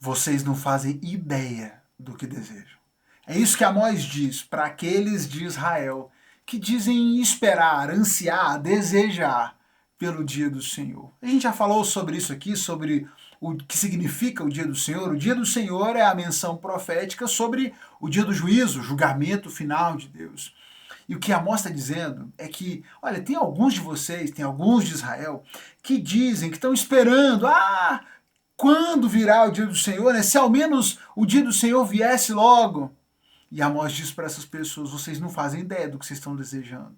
vocês não fazem ideia do que desejam. É isso que Amós diz para aqueles de Israel que dizem esperar, ansiar, desejar pelo dia do Senhor. A gente já falou sobre isso aqui, sobre o que significa o dia do Senhor. O dia do Senhor é a menção profética sobre o dia do juízo, o julgamento final de Deus. E o que Amós está dizendo é que, olha, tem alguns de vocês, tem alguns de Israel, que dizem, que estão esperando, quando virá o dia do Senhor, né? Se ao menos o dia do Senhor viesse logo. E Amós diz para essas pessoas, vocês não fazem ideia do que vocês estão desejando.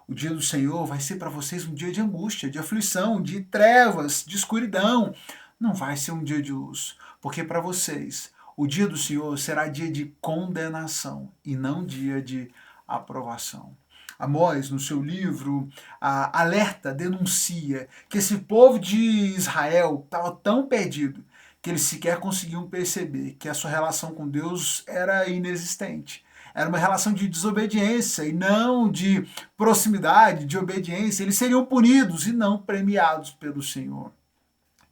O dia do Senhor vai ser para vocês um dia de angústia, de aflição, de trevas, de escuridão. Não vai ser um dia de luz, porque para vocês o dia do Senhor será dia de condenação e não dia de aprovação. Amós, no seu livro, alerta, denuncia que esse povo de Israel estava tão perdido que eles sequer conseguiam perceber que a sua relação com Deus era inexistente. Era uma relação de desobediência e não de proximidade, de obediência. Eles seriam punidos e não premiados pelo Senhor.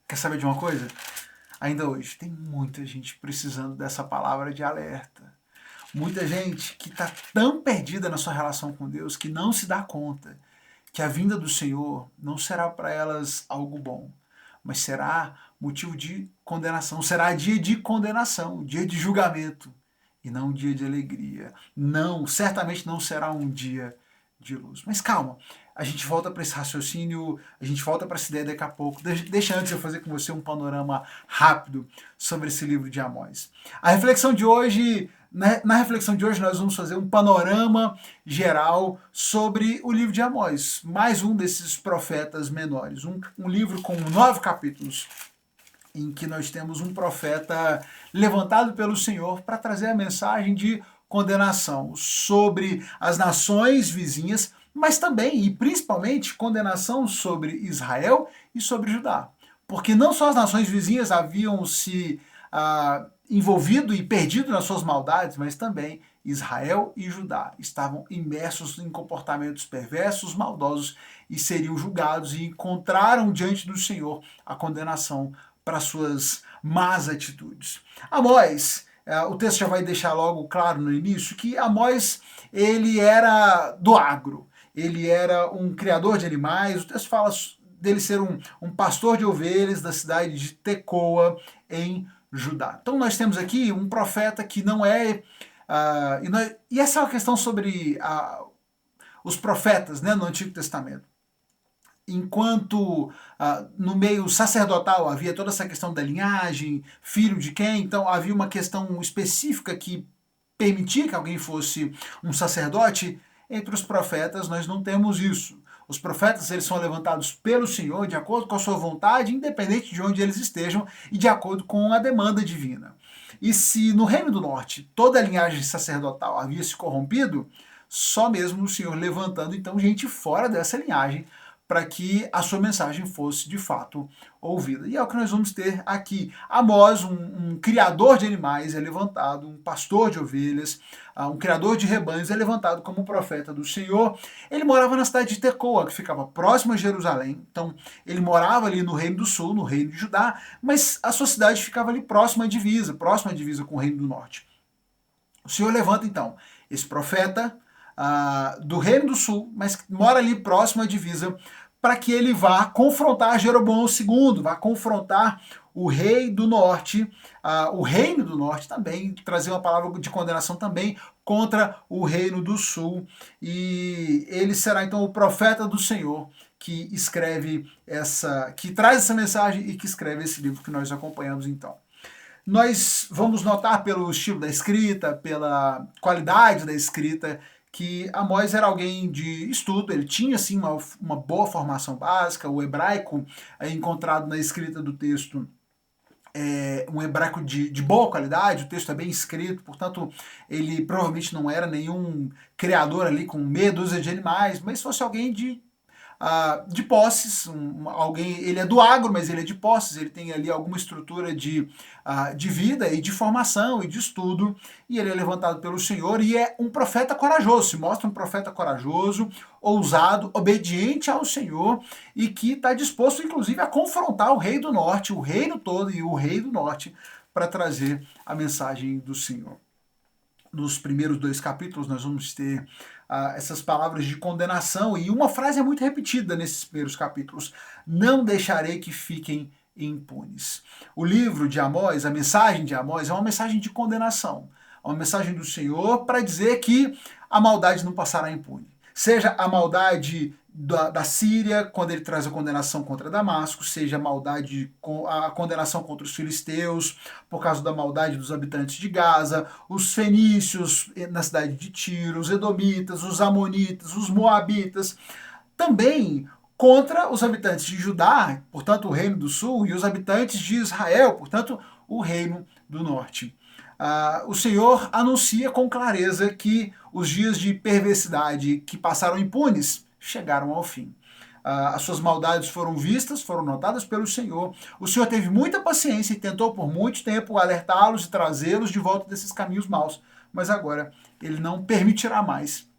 Quer saber de uma coisa? Ainda hoje tem muita gente precisando dessa palavra de alerta. Muita gente que está tão perdida na sua relação com Deus que não se dá conta que a vinda do Senhor não será para elas algo bom, mas será motivo de condenação, será dia de condenação, dia de julgamento, e não um dia de alegria. Não, certamente não será um dia de luz. Mas calma, a gente volta para esse raciocínio, a gente volta para essa ideia daqui a pouco. Deixa antes eu fazer com você um panorama rápido sobre esse livro de Amós. A reflexão de hoje, na reflexão de hoje nós vamos fazer um panorama geral sobre o livro de Amós, mais um desses profetas menores, um livro com 9 capítulos, em que nós temos um profeta levantado pelo Senhor para trazer a mensagem de condenação sobre as nações vizinhas, mas também e principalmente condenação sobre Israel e sobre Judá. Porque não só as nações vizinhas haviam se envolvido e perdido nas suas maldades, mas também Israel e Judá estavam imersos em comportamentos perversos, maldosos e seriam julgados e encontraram diante do Senhor a condenação para suas más atitudes. Amós, o texto já vai deixar logo claro no início que Amós ele era do agro, ele era um criador de animais, o texto fala dele ser um pastor de ovelhas da cidade de Tecoa, em Judá. Então nós temos aqui um profeta que não é... e essa é uma questão sobre os profetas, né, no Antigo Testamento. Enquanto no meio sacerdotal havia toda essa questão da linhagem, filho de quem, então havia uma questão específica que permitia que alguém fosse um sacerdote, entre os profetas nós não temos isso. Os profetas eles são levantados pelo Senhor de acordo com a sua vontade, independente de onde eles estejam e de acordo com a demanda divina. E se no Reino do Norte toda a linhagem sacerdotal havia se corrompido, só mesmo o Senhor levantando então gente fora dessa linhagem para que a sua mensagem fosse de fato ouvida. E é o que nós vamos ter aqui. Amós, um criador de animais, é levantado, um pastor de ovelhas, um criador de rebanhos, é levantado como profeta do Senhor. Ele morava na cidade de Tecoa, que ficava próxima a Jerusalém. Então, ele morava ali no Reino do Sul, no Reino de Judá, mas a sua cidade ficava ali próxima à divisa com o Reino do Norte. O Senhor levanta, então, esse profeta do Reino do Sul, mas que mora ali próximo à divisa, para que ele vá confrontar Jeroboão II, vá confrontar o rei do norte, o reino do norte também, trazer uma palavra de condenação também contra o reino do sul. E ele será então o profeta do Senhor que escreve que traz essa mensagem e que escreve esse livro que nós acompanhamos então. Nós vamos notar pelo estilo da escrita, pela qualidade da escrita, que Amós era alguém de estudo, ele tinha assim uma boa formação básica, o hebraico encontrado na escrita do texto é um hebraico de boa qualidade, o texto é bem escrito, portanto ele provavelmente não era nenhum criador ali com meia dúzia de animais, mas fosse alguém de posses, ele é do agro, mas ele é de posses, ele tem ali alguma estrutura de vida e de formação e de estudo, e ele é levantado pelo Senhor e é um profeta corajoso, se mostra um profeta corajoso, ousado, obediente ao Senhor e que está disposto inclusive a confrontar o rei do norte, o reino todo e o rei do norte, para trazer a mensagem do Senhor. Nos primeiros 2 capítulos nós vamos ter essas palavras de condenação, e uma frase é muito repetida nesses primeiros capítulos: não deixarei que fiquem impunes. O livro de Amós, a mensagem de Amós, é uma mensagem de condenação, é uma mensagem do Senhor para dizer que a maldade não passará impune. Seja a maldade da Síria, quando ele traz a condenação contra Damasco, seja a condenação contra os filisteus, por causa da maldade dos habitantes de Gaza, os fenícios na cidade de Tiro, os edomitas, os amonitas, os moabitas, também contra os habitantes de Judá, portanto o reino do sul, e os habitantes de Israel, portanto o reino do norte. O Senhor anuncia com clareza que os dias de perversidade que passaram impunes chegaram ao fim. As suas maldades foram vistas, foram notadas pelo Senhor. O Senhor teve muita paciência e tentou por muito tempo alertá-los e trazê-los de volta desses caminhos maus, mas agora ele não permitirá mais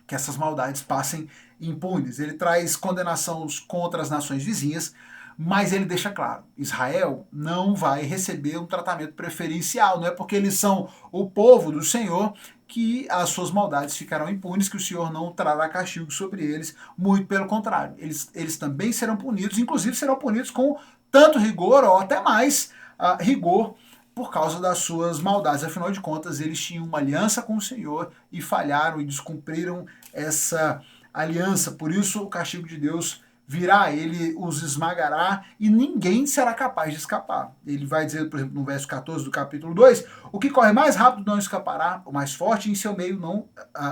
que essas maldades passem impunes. Ele traz condenação contra as nações vizinhas, mas ele deixa claro: Israel não vai receber um tratamento preferencial. Não é porque eles são o povo do Senhor que as suas maldades ficarão impunes, que o Senhor não trará castigo sobre eles. Muito pelo contrário, eles também serão punidos, inclusive serão punidos com tanto rigor ou até mais rigor por causa das suas maldades. Afinal de contas, eles tinham uma aliança com o Senhor e falharam e descumpriram essa aliança. Por isso o castigo de Deus virá, ele os esmagará e ninguém será capaz de escapar. Ele vai dizer, por exemplo, no verso 14 do capítulo 2, o que corre mais rápido não escapará, o mais forte em seu meio não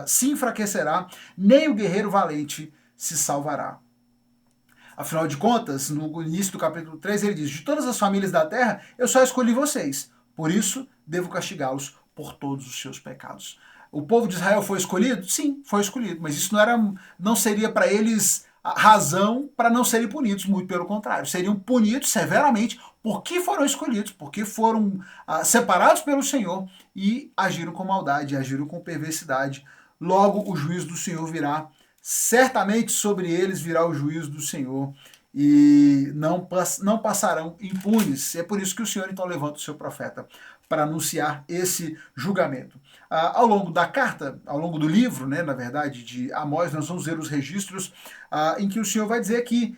se enfraquecerá, nem o guerreiro valente se salvará. Afinal de contas, no início do capítulo 3, ele diz: de todas as famílias da terra, eu só escolhi vocês, por isso devo castigá-los por todos os seus pecados. O povo de Israel foi escolhido? Sim, foi escolhido, mas isso não seria para eles a razão para não serem punidos, muito pelo contrário, seriam punidos severamente porque foram escolhidos, porque foram separados pelo Senhor e agiram com maldade, agiram com perversidade. Logo o juízo do Senhor virá, certamente sobre eles virá o juízo do Senhor e não passarão impunes. É por isso que o Senhor então levanta o seu profeta para anunciar esse julgamento. Ao longo da carta, ao longo do livro, né, na verdade, de Amós, nós vamos ver os registros em que o Senhor vai dizer que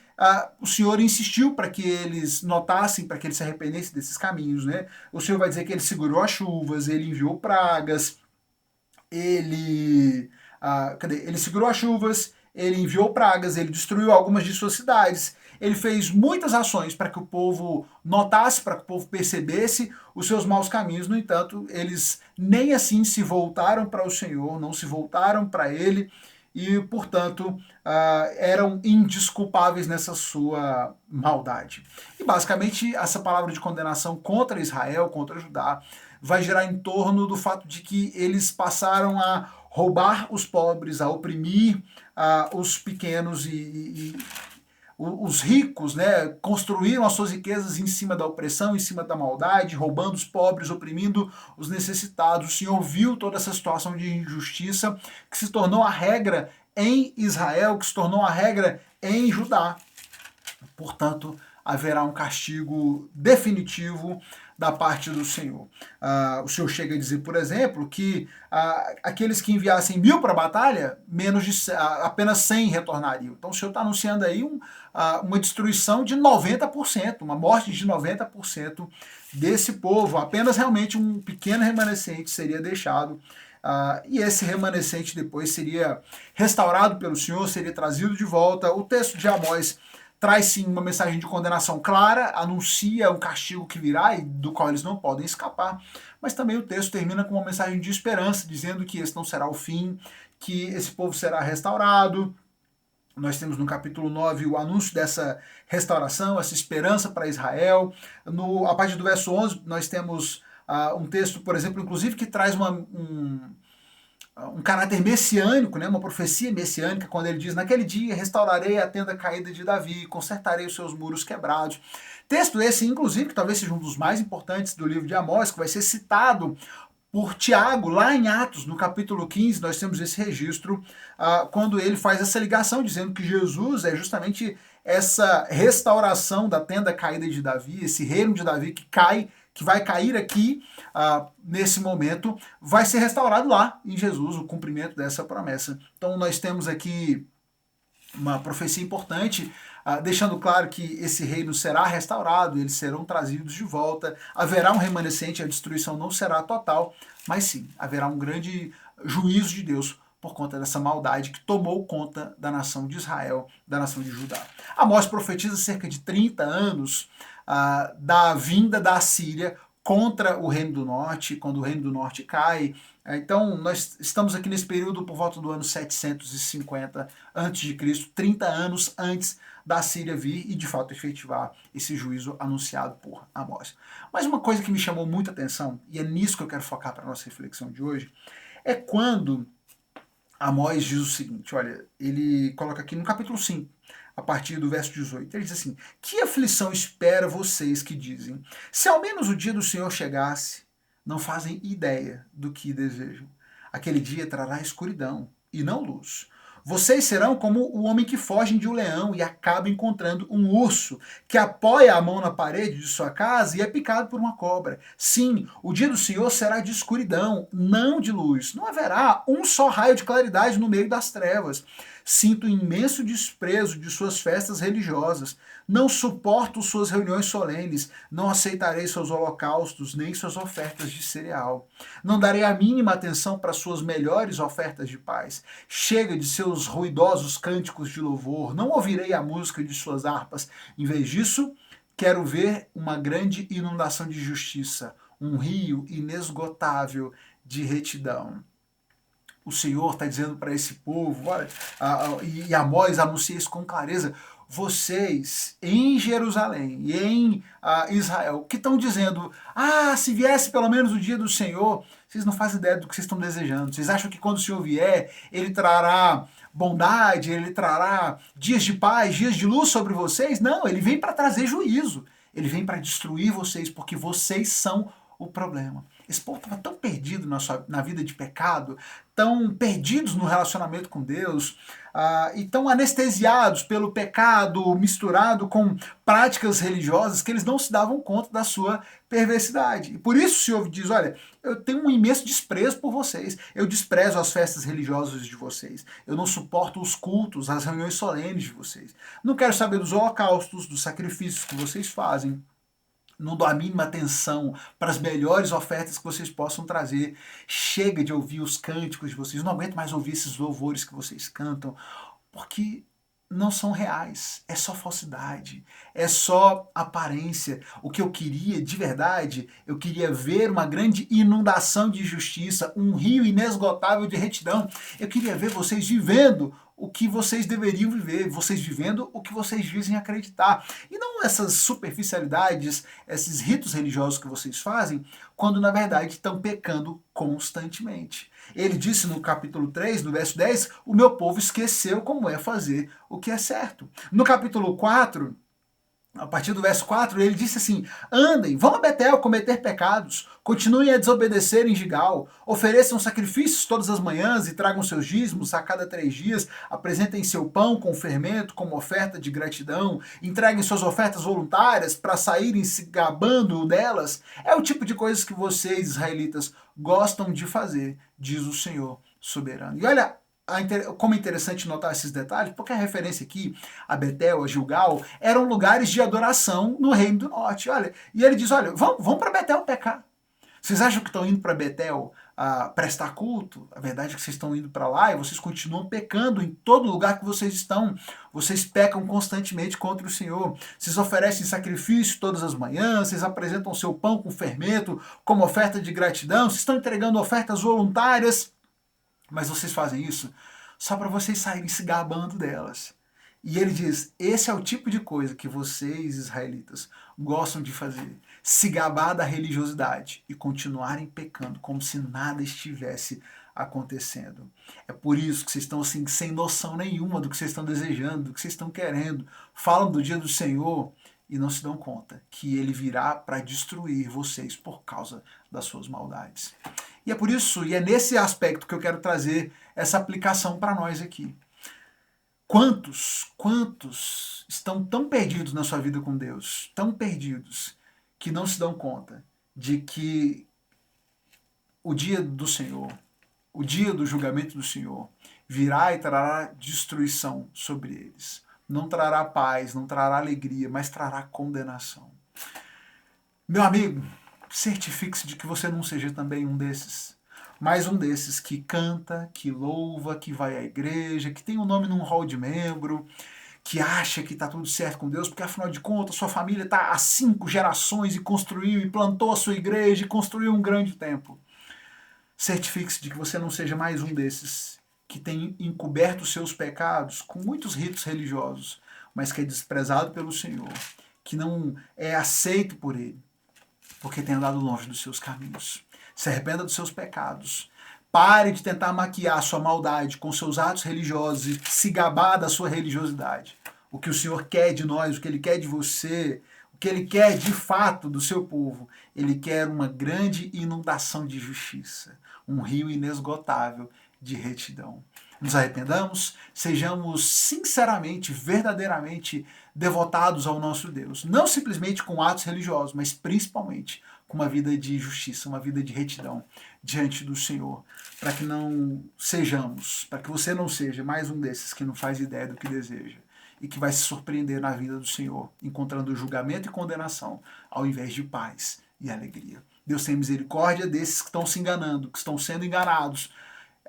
o Senhor insistiu para que eles notassem, para que eles se arrependessem desses caminhos. Né? O Senhor vai dizer que ele segurou as chuvas, ele enviou pragas, ele segurou as chuvas, ele enviou pragas, ele destruiu algumas de suas cidades, ele fez muitas ações para que o povo notasse, para que o povo percebesse os seus maus caminhos. No entanto, eles nem assim se voltaram para o Senhor, não se voltaram para ele e, portanto, eram indesculpáveis nessa sua maldade. E, basicamente, essa palavra de condenação contra Israel, contra Judá, vai girar em torno do fato de que eles passaram a roubar os pobres, a oprimir os pequenos e os ricos, né, construíram as suas riquezas em cima da opressão, em cima da maldade, roubando os pobres, oprimindo os necessitados. O Senhor viu toda essa situação de injustiça que se tornou a regra em Israel, que se tornou a regra em Judá. Portanto, haverá um castigo definitivo da parte do Senhor. O Senhor chega a dizer, por exemplo, que aqueles que enviassem 1000 para a batalha, apenas 100 retornariam. Então o Senhor está anunciando aí uma destruição de 90%, uma morte de 90% desse povo. Apenas realmente um pequeno remanescente seria deixado. E esse remanescente depois seria restaurado pelo Senhor, seria trazido de volta. O texto de Amós traz sim uma mensagem de condenação clara, anuncia um castigo que virá e do qual eles não podem escapar, mas também o texto termina com uma mensagem de esperança, dizendo que esse não será o fim, que esse povo será restaurado. Nós temos no capítulo 9 o anúncio dessa restauração, essa esperança para Israel. A partir do verso 11 nós temos um texto, por exemplo, inclusive que traz um caráter messiânico, né, uma profecia messiânica, quando ele diz: naquele dia restaurarei a tenda caída de Davi, consertarei os seus muros quebrados. Texto esse, inclusive, que talvez seja um dos mais importantes do livro de Amós, que vai ser citado por Tiago, lá em Atos, no capítulo 15, nós temos esse registro, quando ele faz essa ligação, dizendo que Jesus é justamente essa restauração da tenda caída de Davi, esse reino de Davi que cai que vai cair aqui nesse momento, vai ser restaurado lá em Jesus, o cumprimento dessa promessa. Então nós temos aqui uma profecia importante, deixando claro que esse reino será restaurado, eles serão trazidos de volta, haverá um remanescente, a destruição não será total, mas sim, haverá um grande juízo de Deus por conta dessa maldade que tomou conta da nação de Israel, da nação de Judá. Amós profetiza cerca de 30 anos da vinda da Assíria contra o Reino do Norte, quando o Reino do Norte cai. Então, nós estamos aqui nesse período por volta do ano 750 a.C., 30 anos antes da Síria vir e, de fato, efetivar esse juízo anunciado por Amós. Mas uma coisa que me chamou muita atenção, e é nisso que eu quero focar para a nossa reflexão de hoje, é quando Amós diz o seguinte, olha, ele coloca aqui no capítulo 5, a partir do verso 18, ele diz assim, que aflição espera vocês que dizem, se ao menos o dia do Senhor chegasse, não fazem ideia do que desejam. Aquele dia trará escuridão e não luz. Vocês serão como o homem que foge de um leão e acaba encontrando um urso, que apoia a mão na parede de sua casa e é picado por uma cobra. Sim, o dia do Senhor será de escuridão, não de luz. Não haverá um só raio de claridade no meio das trevas. Sinto imenso desprezo de suas festas religiosas. Não suporto suas reuniões solenes. Não aceitarei seus holocaustos, nem suas ofertas de cereal. Não darei a mínima atenção para suas melhores ofertas de paz. Chega de seus ruidosos cânticos de louvor. Não ouvirei a música de suas harpas. Em vez disso, quero ver uma grande inundação de justiça, um rio inesgotável de retidão. O Senhor está dizendo para esse povo, olha, e Amós anuncia isso com clareza, vocês em Jerusalém e em Israel, que estão dizendo, se viesse pelo menos o dia do Senhor, vocês não fazem ideia do que vocês estão desejando. Vocês acham que quando o Senhor vier, Ele trará bondade, Ele trará dias de paz, dias de luz sobre vocês? Não, Ele vem para trazer juízo. Ele vem para destruir vocês, porque vocês são o problema. Esse povo estava tão perdido na vida de pecado, tão perdidos no relacionamento com Deus, e tão anestesiados pelo pecado misturado com práticas religiosas que eles não se davam conta da sua perversidade. E por isso o Senhor diz, olha, eu tenho um imenso desprezo por vocês, eu desprezo as festas religiosas de vocês, eu não suporto os cultos, as reuniões solenes de vocês, não quero saber dos holocaustos, dos sacrifícios que vocês fazem, não dou a mínima atenção para as melhores ofertas que vocês possam trazer. Chega de ouvir os cânticos de vocês, não aguento mais ouvir esses louvores que vocês cantam, porque não são reais, é só falsidade, é só aparência. O que eu queria de verdade, eu queria ver uma grande inundação de justiça, um rio inesgotável de retidão. Eu queria ver vocês vivendo o que vocês deveriam viver, vocês vivendo o que vocês dizem acreditar. E não essas superficialidades, esses ritos religiosos que vocês fazem, quando na verdade estão pecando constantemente. Ele disse no capítulo 3, no verso 10, o meu povo esqueceu como é fazer o que é certo. No capítulo 4, a partir do verso 4, ele disse assim, andem, vão a Betel cometer pecados, continuem a desobedecer em Gigal, ofereçam sacrifícios todas as manhãs e tragam seus dízimos a cada 3 dias, apresentem seu pão com fermento como oferta de gratidão, entreguem suas ofertas voluntárias para saírem se gabando delas. É o tipo de coisas que vocês, israelitas, gostam de fazer, diz o Senhor soberano. E olha, como é interessante notar esses detalhes, porque a referência aqui, a Betel, a Gilgal, eram lugares de adoração no Reino do Norte. Olha, e ele diz, olha, vão para Betel pecar. Vocês acham que estão indo para Betel prestar culto? A verdade é que vocês estão indo para lá e vocês continuam pecando em todo lugar que vocês estão. Vocês pecam constantemente contra o Senhor. Vocês oferecem sacrifício todas as manhãs, vocês apresentam seu pão com fermento como oferta de gratidão, vocês estão entregando ofertas voluntárias, mas vocês fazem isso só para vocês saírem se gabando delas. E ele diz, esse é o tipo de coisa que vocês, israelitas, gostam de fazer. Se gabar da religiosidade e continuarem pecando como se nada estivesse acontecendo. É por isso que vocês estão assim, sem noção nenhuma do que vocês estão desejando, do que vocês estão querendo. Falam do dia do Senhor e não se dão conta que ele virá para destruir vocês por causa das suas maldades. E é por isso, e é nesse aspecto que eu quero trazer essa aplicação para nós aqui. Quantos estão tão perdidos na sua vida com Deus, tão perdidos, que não se dão conta de que o dia do Senhor, o dia do julgamento do Senhor, virá e trará destruição sobre eles. Não trará paz, não trará alegria, mas trará condenação. Meu amigo, certifique-se de que você não seja também um desses. Mais um desses que canta, que louva, que vai à igreja, que tem o nome num hall de membro, que acha que está tudo certo com Deus, porque afinal de contas sua família está há 5 gerações e construiu e plantou a sua igreja e construiu um grande templo. Certifique-se de que você não seja mais um desses que tem encoberto seus pecados com muitos ritos religiosos, mas que é desprezado pelo Senhor, que não é aceito por Ele, porque tem andado longe dos seus caminhos. Se arrependa dos seus pecados. Pare de tentar maquiar sua maldade com seus atos religiosos e se gabar da sua religiosidade. O que o Senhor quer de nós, o que Ele quer de você, o que Ele quer de fato do seu povo, Ele quer uma grande inundação de justiça, um rio inesgotável de retidão. Nos arrependamos, sejamos sinceramente, verdadeiramente devotados ao nosso Deus. Não simplesmente com atos religiosos, mas principalmente com uma vida de justiça, uma vida de retidão diante do Senhor, para que não sejamos, para que você não seja mais um desses que não faz ideia do que deseja e que vai se surpreender na vida do Senhor, encontrando julgamento e condenação, ao invés de paz e alegria. Deus tem misericórdia desses que estão se enganando, que estão sendo enganados.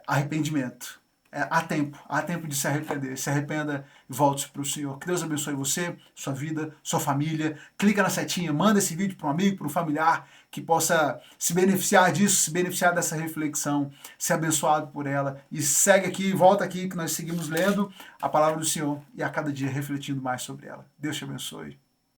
Arrependimento. Há tempo de se arrepender. Se arrependa e volte para o Senhor. Que Deus abençoe você, sua vida, sua família. Clica na setinha, manda esse vídeo para um amigo, para um familiar que possa se beneficiar disso, se beneficiar dessa reflexão, ser abençoado por ela. E segue aqui, volta aqui, que nós seguimos lendo a palavra do Senhor e a cada dia refletindo mais sobre ela. Deus te abençoe.